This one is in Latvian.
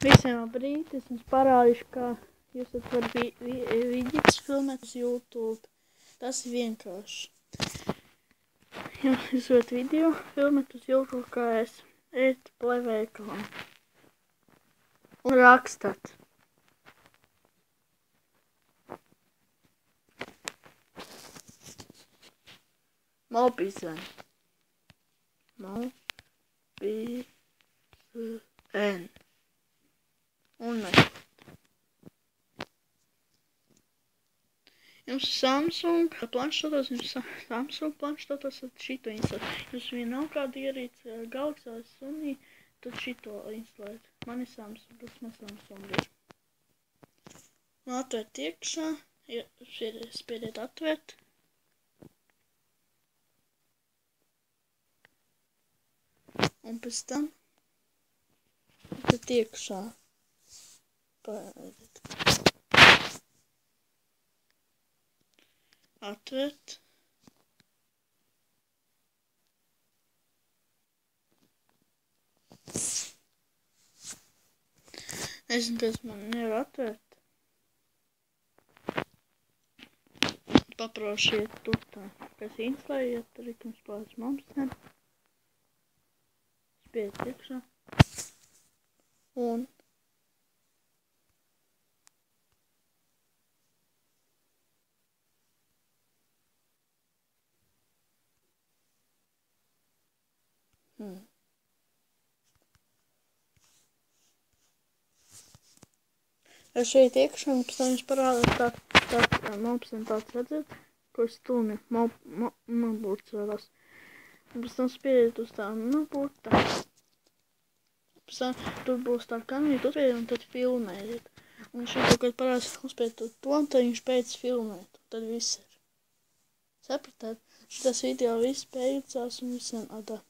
Visiem labrīt, es jums parādīšu, kā jūs varat vidītas filmēt uz YouTube. Tas ir vienkārši. Jūs varat video filmēt uz YouTube, kā es ēstu pa veikalam. Un rakstat. Mobizen. Mobizen. Un mēs. Jums Samsung planšetos, Samsung planšetos, tad šito instalēt. Jums vienalga kāda ierīce Galaxy vai Sony, tad šito instalēt. Man ir Samsung, tas man Samsung ir. Un atvērt iekšā, spiediet atvērt. Un pēc tam, tad iekšā. Paiet. Atvērt. Nezinu, kas man nevar atvērt. Paprošiet tur tā, kas instalējiet, tad jums pārēc mums ne. Spiediet iekšā. Un Es šeit iekšā, un pēc tam jums parāda tāds Mobizen tāds redzēt, ko stūmi burts vēlas. Un pēc tam spiediet uz tā burta. Pēc tam tur būs tā kamīte uzspiediet, un tad filmējiet. Un šeit kaut kad parādās uzspiediet to, un tad viņš beidz filmēt. Tad viss ir. Sapratāt? Šitas video viss beidzās un visiem atā.